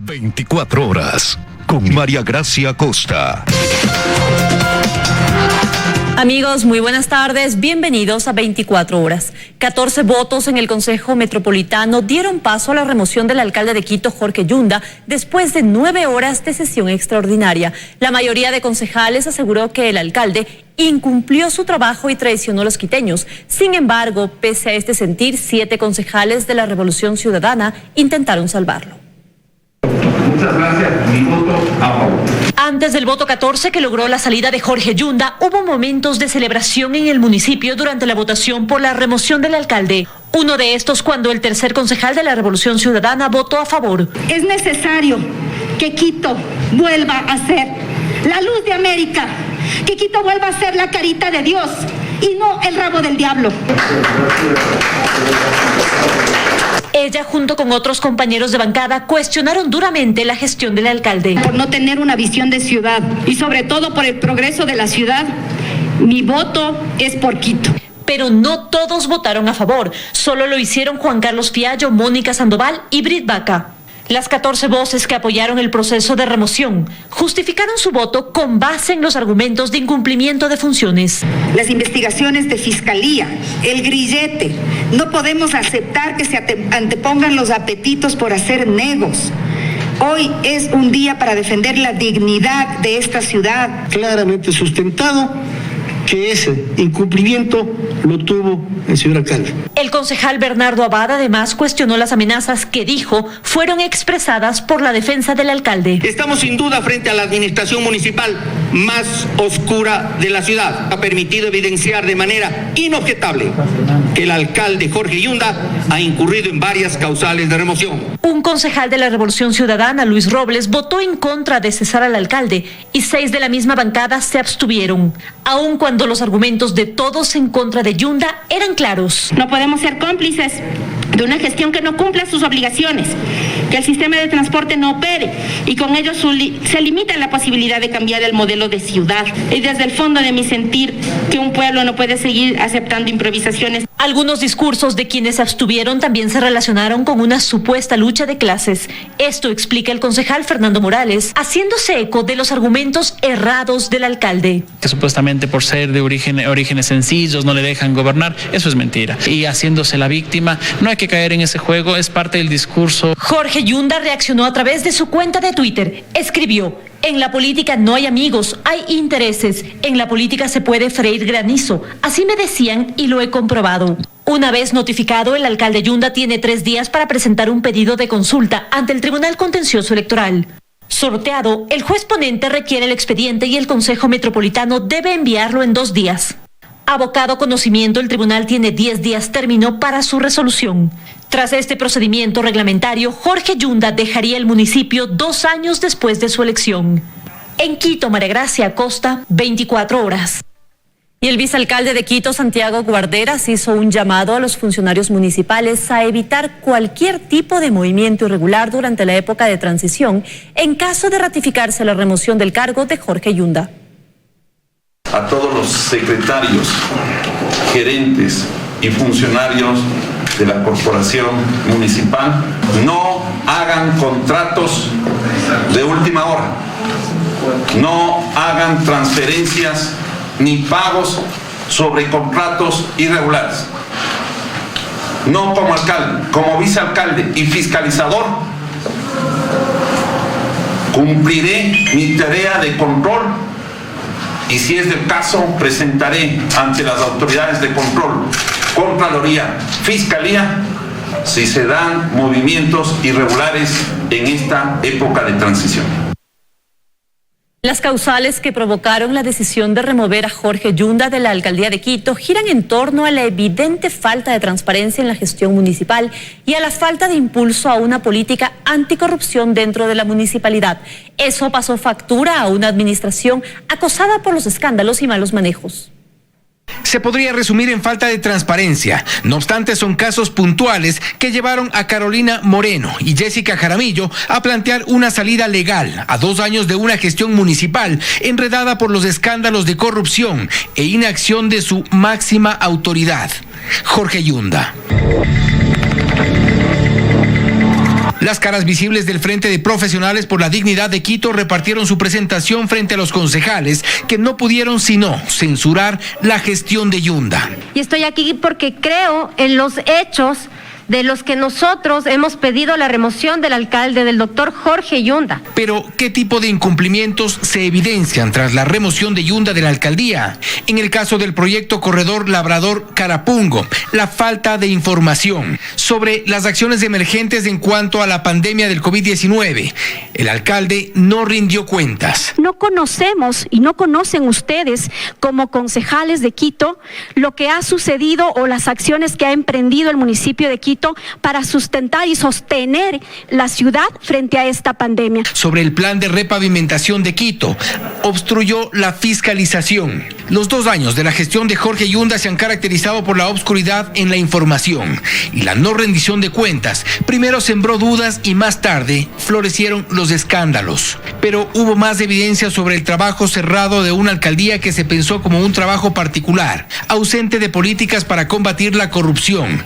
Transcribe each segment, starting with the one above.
24 horas con María Gracia Costa. Amigos, muy buenas tardes, bienvenidos a 24 horas. 14 votos en el Consejo Metropolitano dieron paso a la remoción del alcalde de Quito, Jorge Yunda, después de 9 horas de sesión extraordinaria. La mayoría de concejales aseguró que el alcalde incumplió su trabajo y traicionó a los quiteños. Sin embargo, pese a este sentir, 7 concejales de la Revolución Ciudadana intentaron salvarlo. Muchas gracias. Mi voto a favor. Antes del voto 14 que logró la salida de Jorge Yunda, hubo momentos de celebración en el municipio durante la votación por la remoción del alcalde. Uno de estos cuando el tercer concejal de la Revolución Ciudadana votó a favor. Es necesario que Quito vuelva a ser la luz de América, que Quito vuelva a ser la carita de Dios y no el rabo del diablo. Ella, junto con otros compañeros de bancada, cuestionaron duramente la gestión del alcalde. Por no tener una visión de ciudad y sobre todo por el progreso de la ciudad, mi voto es por Quito. Pero no todos votaron a favor. Solo lo hicieron Juan Carlos Fiallo, Mónica Sandoval y Brit Vaca. Las 14 voces que apoyaron el proceso de remoción justificaron su voto con base en los argumentos de incumplimiento de funciones. Las investigaciones de fiscalía, el grillete, no podemos aceptar que se antepongan los apetitos por hacer negos. Hoy es un día para defender la dignidad de esta ciudad. Claramente sustentado que ese incumplimiento lo tuvo el señor alcalde. El concejal Bernardo Abad además cuestionó las amenazas que dijo fueron expresadas por la defensa del alcalde. Estamos sin duda frente a la administración municipal más oscura de la ciudad. Ha permitido evidenciar de manera inobjetable que el alcalde Jorge Yunda ha incurrido en varias causales de remoción. Un concejal de la Revolución Ciudadana, Luis Robles, votó en contra de cesar al alcalde y 6 de la misma bancada se abstuvieron, aun cuando los argumentos de todos en contra de Yunda eran claros. No podemos ser cómplices de una gestión que no cumpla sus obligaciones, que el sistema de transporte no opere y con ello se limita la posibilidad de cambiar el modelo de ciudad. Y desde el fondo de mi sentir que un pueblo no puede seguir aceptando improvisaciones. Algunos discursos de quienes se abstuvieron también se relacionaron con una supuesta lucha de clases. Esto explica el concejal Fernando Morales, haciéndose eco de los argumentos errados del alcalde. Que supuestamente por ser de orígenes sencillos no le dejan gobernar, eso es mentira. Y haciéndose la víctima, no hay que caer en ese juego, es parte del discurso. Jorge Yunda reaccionó a través de su cuenta de Twitter. Escribió: en la política no hay amigos, hay intereses. En la política se puede freír granizo. Así me decían y lo he comprobado. Una vez notificado, el alcalde Yunda tiene 3 días para presentar un pedido de consulta ante el Tribunal Contencioso Electoral. Sorteado, el juez ponente requiere el expediente y el Consejo Metropolitano debe enviarlo en 2 días. Abocado conocimiento, el tribunal tiene 10 días término para su resolución. Tras este procedimiento reglamentario, Jorge Yunda dejaría el municipio 2 años después de su elección. En Quito, María Gracia Costa, 24 horas. Y el vicealcalde de Quito, Santiago Guarderas, hizo un llamado a los funcionarios municipales a evitar cualquier tipo de movimiento irregular durante la época de transición en caso de ratificarse la remoción del cargo de Jorge Yunda. A todos los secretarios, gerentes y funcionarios de la corporación municipal, no hagan contratos de última hora, no hagan transferencias ni pagos sobre contratos irregulares. No como alcalde, como vicealcalde y fiscalizador, cumpliré mi tarea de control y si es del caso presentaré ante las autoridades de control, Contraloría, Fiscalía, si se dan movimientos irregulares en esta época de transición. Las causales que provocaron la decisión de remover a Jorge Yunda de la alcaldía de Quito giran en torno a la evidente falta de transparencia en la gestión municipal y a la falta de impulso a una política anticorrupción dentro de la municipalidad. Eso pasó factura a una administración acosada por los escándalos y malos manejos. Se podría resumir en falta de transparencia. No obstante, son casos puntuales que llevaron a Carolina Moreno y Jessica Jaramillo a plantear una salida legal a 2 años de una gestión municipal enredada por los escándalos de corrupción e inacción de su máxima autoridad, Jorge Yunda. Las caras visibles del Frente de Profesionales por la Dignidad de Quito repartieron su presentación frente a los concejales que no pudieron sino censurar la gestión de Yunda. Y estoy aquí porque creo en los hechos de los que nosotros hemos pedido la remoción del alcalde, del doctor Jorge Yunda. Pero, ¿qué tipo de incumplimientos se evidencian tras la remoción de Yunda de la alcaldía? En el caso del proyecto Corredor Labrador-Carapungo, la falta de información sobre las acciones emergentes en cuanto a la pandemia del COVID-19. El alcalde no rindió cuentas. No conocemos y no conocen ustedes como concejales de Quito lo que ha sucedido o las acciones que ha emprendido el municipio de Quito para sustentar y sostener la ciudad frente a esta pandemia. Sobre el plan de repavimentación de Quito, obstruyó la fiscalización. Los 2 años de la gestión de Jorge Yunda se han caracterizado por la obscuridad en la información y la no rendición de cuentas. Primero sembró dudas y más tarde florecieron los escándalos. Pero hubo más evidencia sobre el trabajo cerrado de una alcaldía que se pensó como un trabajo particular, ausente de políticas para combatir la corrupción.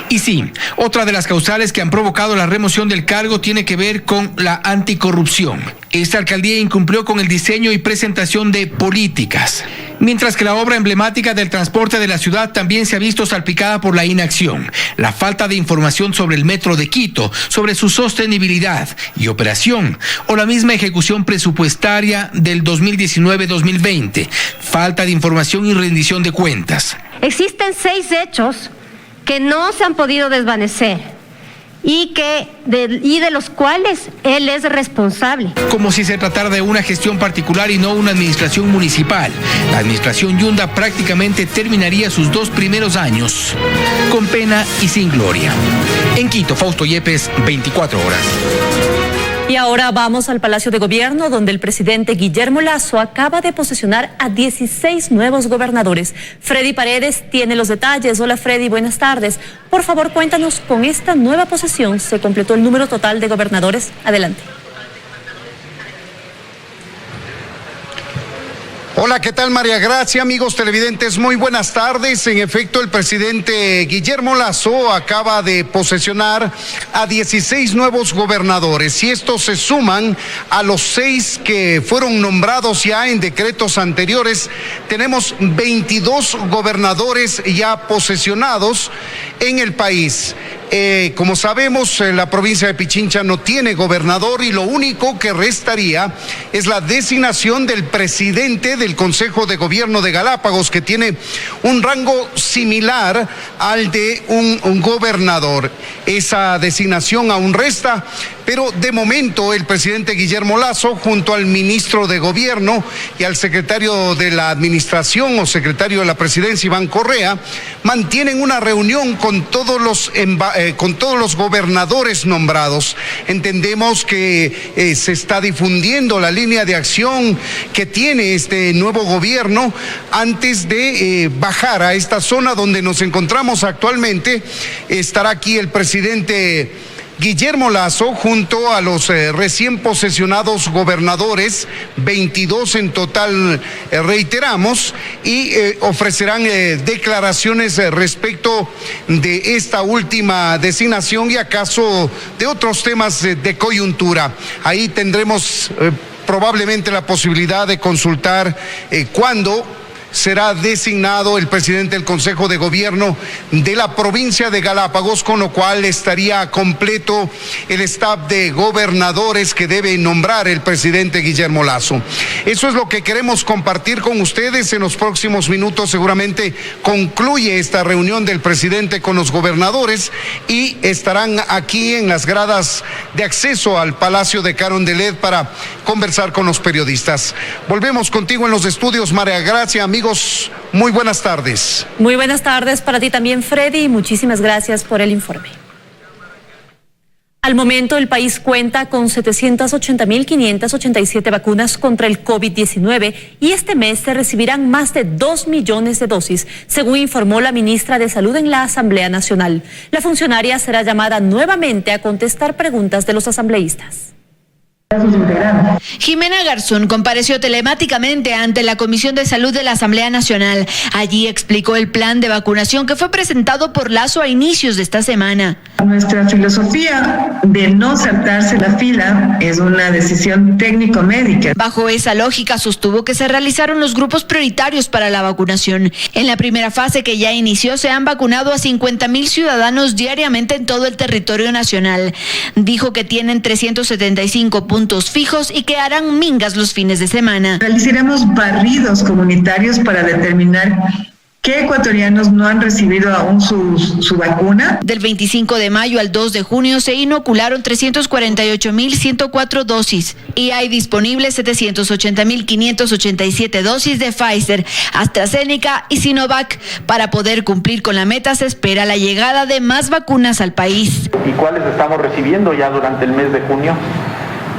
Y sí, otra de las causales que han provocado la remoción del cargo tiene que ver con la anticorrupción. Esta alcaldía incumplió con el diseño y presentación de políticas, mientras que la obra emblemática del transporte de la ciudad también se ha visto salpicada por la inacción, la falta de información sobre el metro de Quito, sobre su sostenibilidad y operación, o la misma ejecución presupuestaria del 2019-2020, falta de información y rendición de cuentas. Existen 6 hechos que no se han podido desvanecer y de los cuales él es responsable. Como si se tratara de una gestión particular y no una administración municipal. La administración Yunda prácticamente terminaría sus 2 primeros años con pena y sin gloria. En Quito, Fausto Yepes, 24 horas. Y ahora vamos al Palacio de Gobierno, donde el presidente Guillermo Lasso acaba de posesionar a 16 nuevos gobernadores. Freddy Paredes tiene los detalles. Hola Freddy, buenas tardes. Por favor, cuéntanos, con esta nueva posesión se completó el número total de gobernadores. Adelante. Hola, ¿qué tal María Gracia? Amigos televidentes, muy buenas tardes. En efecto, el presidente Guillermo Lasso acaba de posesionar a 16 nuevos gobernadores y estos se suman a los 6 que fueron nombrados ya en decretos anteriores. Tenemos 22 gobernadores ya posesionados en el país. Como sabemos, la provincia de Pichincha no tiene gobernador y lo único que restaría es la designación del presidente del Consejo de Gobierno de Galápagos, que tiene un rango similar al de un gobernador. Esa designación aún resta, pero de momento el presidente Guillermo Lasso, junto al ministro de Gobierno y al secretario de la Administración o secretario de la Presidencia, Iván Correa, mantienen una reunión con todos los gobernadores nombrados. Entendemos que se está difundiendo la línea de acción que tiene este nuevo gobierno antes de bajar a esta zona donde nos encontramos actualmente. Estará aquí el presidente Guillermo Lasso junto a los recién posesionados gobernadores, 22 en total, reiteramos, y ofrecerán declaraciones respecto de esta última designación y acaso de otros temas de coyuntura. Ahí tendremos probablemente la posibilidad de consultar cuándo será designado el presidente del Consejo de Gobierno de la provincia de Galápagos, con lo cual estaría completo el staff de gobernadores que debe nombrar el presidente Guillermo Lasso. Eso es lo que queremos compartir con ustedes. En los próximos minutos seguramente concluye esta reunión del presidente con los gobernadores y estarán aquí en las gradas de acceso al Palacio de Carondelet para conversar con los periodistas. Volvemos contigo en los estudios, María Gracia. Amigos, muy buenas tardes. Muy buenas tardes para ti también, Freddy, y muchísimas gracias por el informe. Al momento, el país cuenta con 780.587 vacunas contra el COVID-19 y este mes se recibirán más de 2 millones de dosis, según informó la ministra de Salud en la Asamblea Nacional. La funcionaria será llamada nuevamente a contestar preguntas de los asambleístas. Jimena Garzón compareció telemáticamente ante la Comisión de Salud de la Asamblea Nacional. Allí explicó el plan de vacunación que fue presentado por Lazo a inicios de esta semana. Nuestra filosofía de no saltarse la fila es una decisión técnico-médica. Bajo esa lógica sostuvo que se realizaron los grupos prioritarios para la vacunación. En la primera fase que ya inició se han vacunado a 50,000 ciudadanos diariamente en todo el territorio nacional. Dijo que tienen 375 puntos fijos y que harán mingas los fines de semana. Realizaremos barridos comunitarios para determinar qué ecuatorianos no han recibido aún su vacuna. Del 25 de mayo al 2 de junio se inocularon 348,104 dosis y hay disponibles 780,587 dosis de Pfizer, AstraZeneca y Sinovac. Para poder cumplir con la meta se espera la llegada de más vacunas al país. ¿Y cuáles estamos recibiendo ya durante el mes de junio?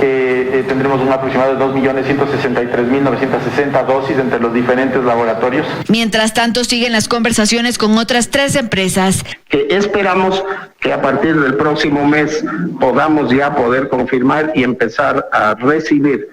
Que tendremos un aproximado de 2.163.960 dosis entre los diferentes laboratorios. Mientras tanto, siguen las conversaciones con otras 3 empresas. Que esperamos que a partir del próximo mes podamos ya poder confirmar y empezar a recibir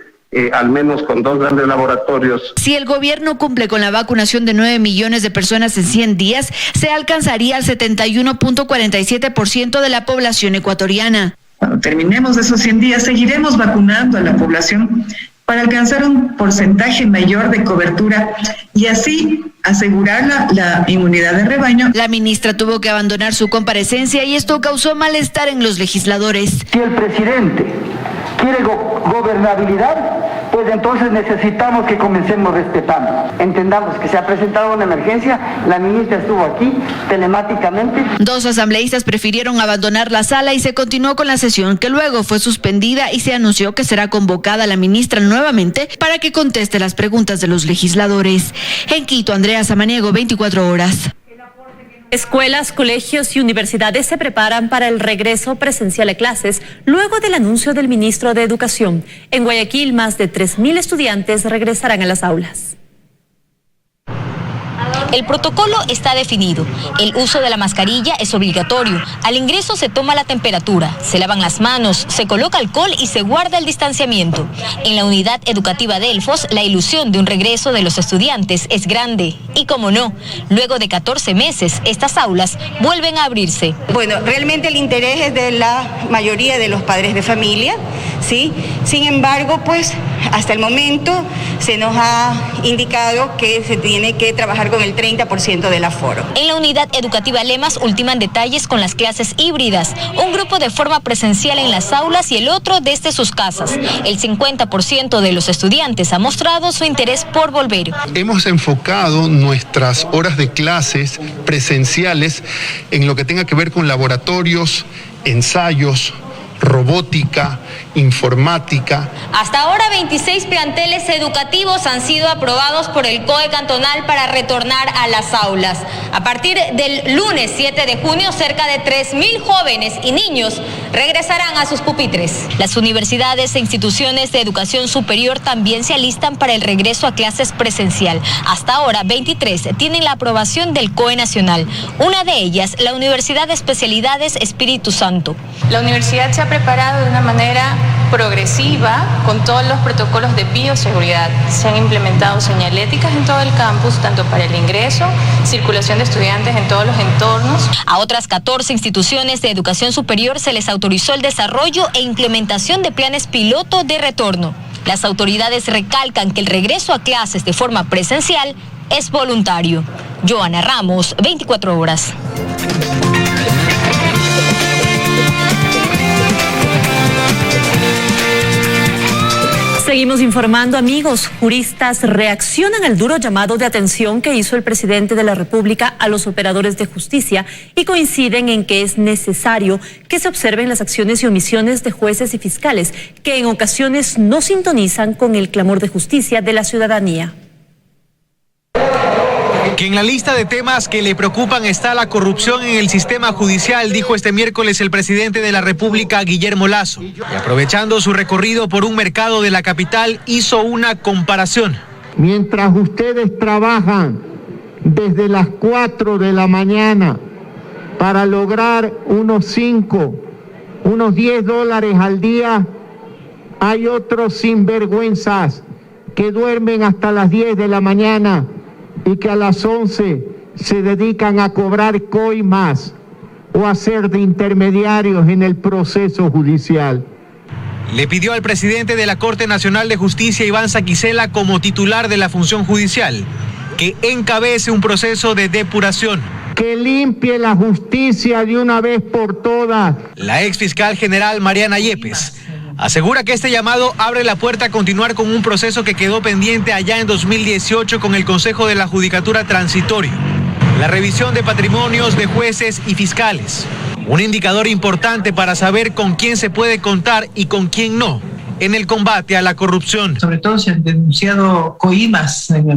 al menos con 2 grandes laboratorios. Si el gobierno cumple con la vacunación de 9 millones de personas en 100 días, se alcanzaría el 71.47% de la población ecuatoriana. Cuando terminemos esos 100 días, seguiremos vacunando a la población para alcanzar un porcentaje mayor de cobertura y así asegurar la inmunidad de rebaño. La ministra tuvo que abandonar su comparecencia y esto causó malestar en los legisladores. Si el presidente quiere gobernabilidad, pues entonces necesitamos que comencemos respetando. Entendamos que se ha presentado una emergencia, la ministra estuvo aquí telemáticamente. 2 asambleístas prefirieron abandonar la sala y se continuó con la sesión, que luego fue suspendida y se anunció que será convocada la ministra nuevamente para que conteste las preguntas de los legisladores. En Quito, Andrea Samaniego, 24 horas. Escuelas, colegios y universidades se preparan para el regreso presencial a clases luego del anuncio del ministro de Educación. En Guayaquil, más de 3,000 estudiantes regresarán a las aulas. El protocolo está definido. El uso de la mascarilla es obligatorio. Al ingreso se toma la temperatura, se lavan las manos, se coloca alcohol y se guarda el distanciamiento. En la unidad educativa Delfos, la ilusión de un regreso de los estudiantes es grande. Y como no, luego de 14 meses, estas aulas vuelven a abrirse. Bueno, realmente el interés es de la mayoría de los padres de familia, ¿sí? Sin embargo, pues hasta el momento se nos ha indicado que se tiene que trabajar con el 30% del aforo. En la unidad educativa Lemas ultiman detalles con las clases híbridas, un grupo de forma presencial en las aulas y el otro desde sus casas. El 50% de los estudiantes ha mostrado su interés por volver. Hemos enfocado nuestras horas de clases presenciales en lo que tenga que ver con laboratorios, ensayos, robótica, informática. Hasta ahora 26 planteles educativos han sido aprobados por el COE cantonal para retornar a las aulas. A partir del lunes 7 de junio, cerca de 3,000 jóvenes y niños regresarán a sus pupitres. Las universidades e instituciones de educación superior también se alistan para el regreso a clases presencial. Hasta ahora 23 tienen la aprobación del COE nacional. Una de ellas, la Universidad de Especialidades Espíritu Santo. La universidad se ha preparado de una manera progresiva con todos los protocolos de bioseguridad. Se han implementado señaléticas en todo el campus, tanto para el ingreso, circulación de estudiantes en todos los entornos. A otras 14 instituciones de educación superior se les autorizó el desarrollo e implementación de planes piloto de retorno. Las autoridades recalcan que el regreso a clases de forma presencial es voluntario. Joana Ramos, 24 horas. Seguimos informando, amigos. Juristas reaccionan al duro llamado de atención que hizo el presidente de la República a los operadores de justicia y coinciden en que es necesario que se observen las acciones y omisiones de jueces y fiscales que en ocasiones no sintonizan con el clamor de justicia de la ciudadanía. Que en la lista de temas que le preocupan está la corrupción en el sistema judicial, dijo este miércoles el presidente de la República, Guillermo Lasso. Y aprovechando su recorrido por un mercado de la capital, hizo una comparación. Mientras ustedes trabajan desde las 4 de la mañana para lograr unos $10 al día, Hay otros sinvergüenzas que duermen hasta las 10 de la mañana y que a las 11 se dedican a cobrar coimas o a ser de intermediarios en el proceso judicial. Le pidió al presidente de la Corte Nacional de Justicia, Iván Saquicela, como titular de la función judicial, que encabece un proceso de depuración. Que limpie la justicia de una vez por todas. La ex fiscal general Mariana Yepes asegura que este llamado abre la puerta a continuar con un proceso que quedó pendiente allá en 2018 con el Consejo de la Judicatura Transitorio. La revisión de patrimonios de jueces y fiscales. Un indicador importante para saber con quién se puede contar y con quién no en el combate a la corrupción. Sobre todo se han denunciado coimas en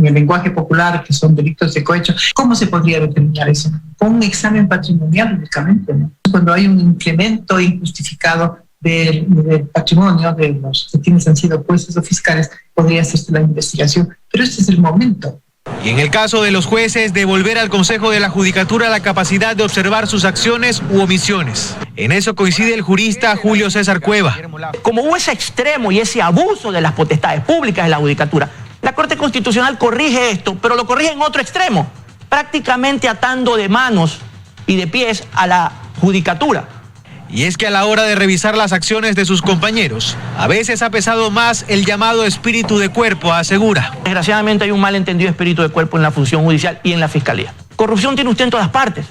el lenguaje popular, que son delitos de cohecho. ¿Cómo se podría determinar eso? Con un examen patrimonial únicamente, ¿no? Cuando hay un incremento injustificado del patrimonio de los que quienes han sido jueces o fiscales, podría hacerse la investigación. Pero este es el momento. Y en el caso de los jueces, devolver al Consejo de la Judicatura la capacidad de observar sus acciones u omisiones. En eso coincide el jurista Julio César Cueva. Como hubo ese extremo y ese abuso de las potestades públicas de la Judicatura, la Corte Constitucional corrige esto, pero lo corrige en otro extremo, prácticamente atando de manos y de pies a la Judicatura. Y es que a la hora de revisar las acciones de sus compañeros, a veces ha pesado más el llamado espíritu de cuerpo, asegura. Desgraciadamente hay un malentendido espíritu de cuerpo en la función judicial y en la fiscalía. Corrupción tiene usted en todas partes.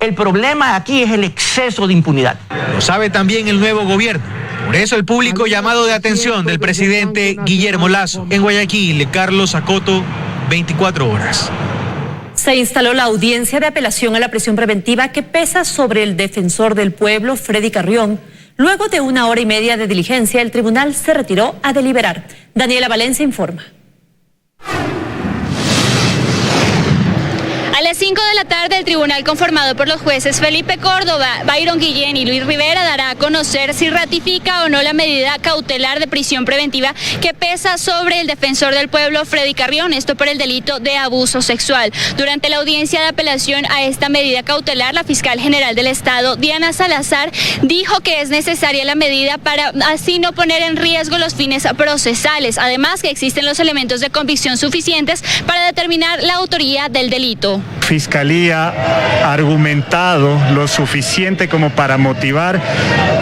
El problema aquí es el exceso de impunidad. Lo sabe también el nuevo gobierno. Por eso el público llamado de atención del presidente Guillermo Lasso. En Guayaquil, Carlos Acoto, 24 horas. Se instaló la audiencia de apelación a la prisión preventiva que pesa sobre el defensor del pueblo, Freddy Carrión. Luego de 1 hora y media de diligencia, el tribunal se retiró a deliberar. Daniela Valencia informa. A las 5 de la tarde, el tribunal conformado por los jueces Felipe Córdoba, Byron Guillén y Luis Rivera dará a conocer si ratifica o no la medida cautelar de prisión preventiva que pesa sobre el defensor del pueblo, Freddy Carrión, esto por el delito de abuso sexual. Durante la audiencia de apelación a esta medida cautelar, la fiscal general del Estado, Diana Salazar, dijo que es necesaria la medida para así no poner en riesgo los fines procesales. Además, que existen los elementos de convicción suficientes para determinar la autoría del delito. Fiscalía ha argumentado lo suficiente como para motivar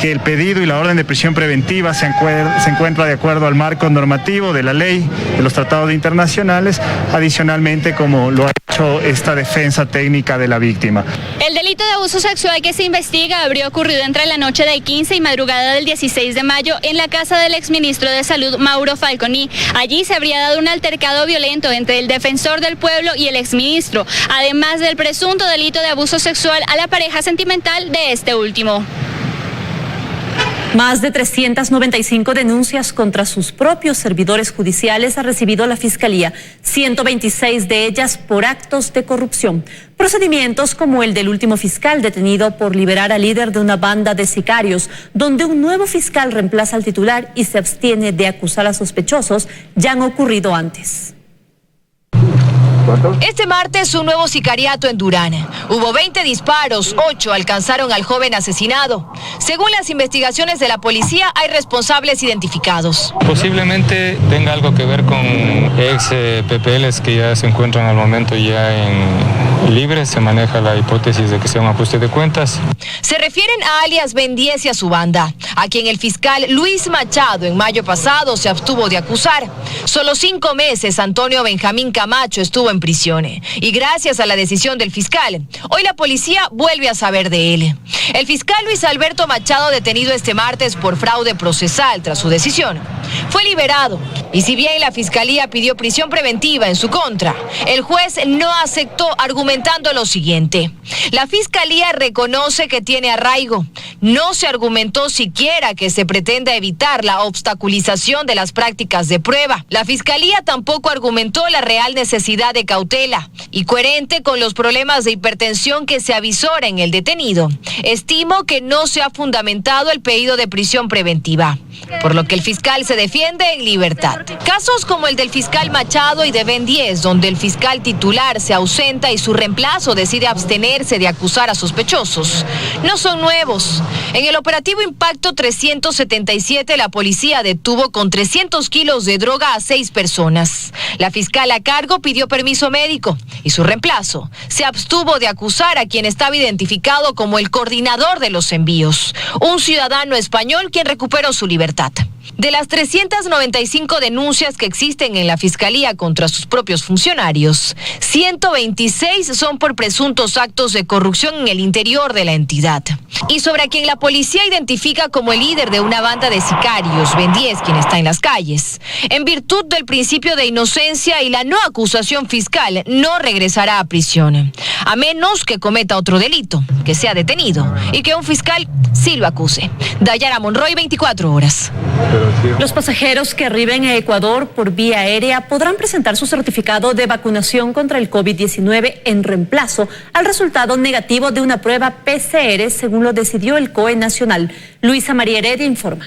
que el pedido y la orden de prisión preventiva se encuentra de acuerdo al marco normativo de la ley, de los tratados internacionales, adicionalmente como lo ha hecho esta defensa técnica de la víctima. El delito de abuso sexual que se investiga habría ocurrido entre la noche del 15 y madrugada del 16 de mayo en la casa del exministro de Salud, Mauro Falconi. Allí se habría dado un altercado violento entre el defensor del pueblo y el exministro, además del presunto delito de abuso sexual a la pareja sentimental de este último. Más de 395 denuncias contra sus propios servidores judiciales ha recibido la Fiscalía, 126 de ellas por actos de corrupción. Procedimientos como el del último fiscal detenido por liberar al líder de una banda de sicarios, donde un nuevo fiscal reemplaza al titular y se abstiene de acusar a sospechosos, ya han ocurrido antes. Este martes un nuevo sicariato en Durán. Hubo 20 disparos, 8 alcanzaron al joven asesinado. Según las investigaciones de la policía, hay responsables identificados. Posiblemente tenga algo que ver con ex PPLs que ya se encuentran al momento ya en libres. Se maneja la hipótesis de que sea un ajuste de cuentas. Se refieren a alias Ben 10 y a su banda, a quien el fiscal Luis Machado en mayo pasado se abstuvo de acusar. Solo 5 meses Antonio Benjamín Camacho estuvo en prisión y gracias a la decisión del fiscal, hoy la policía vuelve a saber de él. El fiscal Luis Alberto Machado, detenido este martes por fraude procesal tras su decisión, fue liberado y si bien la fiscalía pidió prisión preventiva en su contra, el juez no aceptó, argumentando lo siguiente: la fiscalía reconoce que tiene arraigo, no se argumentó siquiera que se pretenda evitar la obstaculización de las prácticas de prueba. La fiscalía tampoco argumentó la real necesidad de cautela y coherente con los problemas de hipertensión que se avisora en el detenido. Estimo que no se ha fundamentado el pedido de prisión preventiva, por lo que el fiscal se defiende en libertad. Casos como el del fiscal Machado y de Ben 10, donde el fiscal titular se ausenta y su reemplazo decide abstenerse de acusar a sospechosos, no son nuevos. En el operativo Impacto 377, la policía detuvo con 300 kilos de droga a 6 personas. La fiscal a cargo pidió permiso médico y su reemplazo se abstuvo de acusar a quien estaba identificado como el coordinador de los envíos, un ciudadano español quien recuperó su libertad. De las 395 denuncias que existen en la Fiscalía contra sus propios funcionarios, 126 son por presuntos actos de corrupción en el interior de la entidad. Y sobre a quien la policía identifica como el líder de una banda de sicarios, Ben 10, quien está en las calles, en virtud del principio de inocencia y la no acusación fiscal, no regresará a prisión, a menos que cometa otro delito, que sea detenido y que un fiscal sí lo acuse. Dayara Monroy, 24 horas. Los pasajeros que arriben a Ecuador por vía aérea podrán presentar su certificado de vacunación contra el COVID-19 en reemplazo al resultado negativo de una prueba PCR, según lo decidió el COE nacional. Luisa María Heredia informa.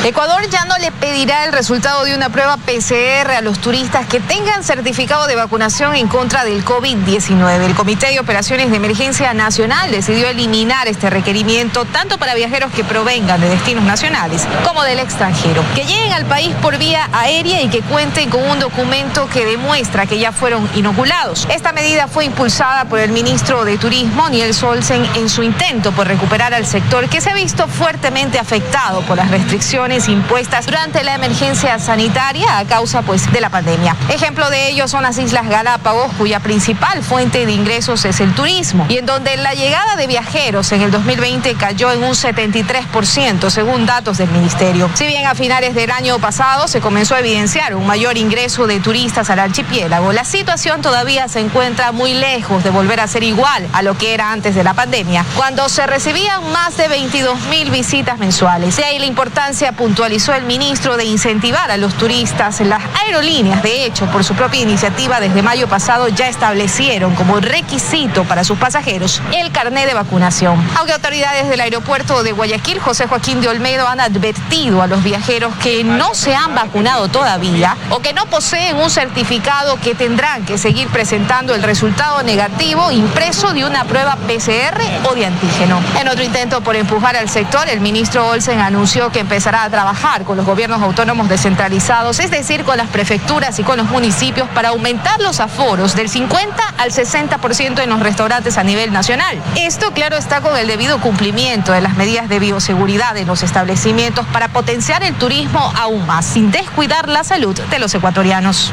Ecuador ya no le pedirá el resultado de una prueba PCR a los turistas que tengan certificado de vacunación en contra del COVID-19. El Comité de Operaciones de Emergencia Nacional decidió eliminar este requerimiento tanto para viajeros que provengan de destinos nacionales como del extranjero, que lleguen al país por vía aérea y que cuenten con un documento que demuestra que ya fueron inoculados. Esta medida fue impulsada por el ministro de Turismo, Niels Olsen, en su intento por recuperar al sector que se ha visto fuertemente afectado por las restricciones impuestas durante la emergencia sanitaria a causa de la pandemia. Ejemplo de ello son las Islas Galápagos, cuya principal fuente de ingresos es el turismo, y en donde la llegada de viajeros en el 2020 cayó en un 73%, según datos del ministerio. Si bien a finales del año pasado se comenzó a evidenciar un mayor ingreso de turistas al archipiélago, la situación todavía se encuentra muy lejos de volver a ser igual a lo que era antes de la pandemia, cuando se recibían más de 22.000 visitas mensuales. De ahí la importancia, puntualizó el ministro, de incentivar a los turistas. Las aerolíneas, de hecho, por su propia iniciativa, desde mayo pasado ya establecieron como requisito para sus pasajeros el carné de vacunación. Aunque autoridades del aeropuerto de Guayaquil, José Joaquín de Olmedo, han advertido a los viajeros que no se han vacunado todavía o que no poseen un certificado que tendrán que seguir presentando el resultado negativo impreso de una prueba PCR o de antígeno. En otro intento por empujar al sector, el ministro Olsen anunció que empezará a trabajar con los gobiernos autónomos descentralizados, es decir, con las prefecturas y con los municipios, para aumentar los aforos del 50 al 60% en los restaurantes a nivel nacional. Esto, claro, está con el debido cumplimiento de las medidas de bioseguridad en los establecimientos para potenciar el turismo aún más, sin descuidar la salud de los ecuatorianos.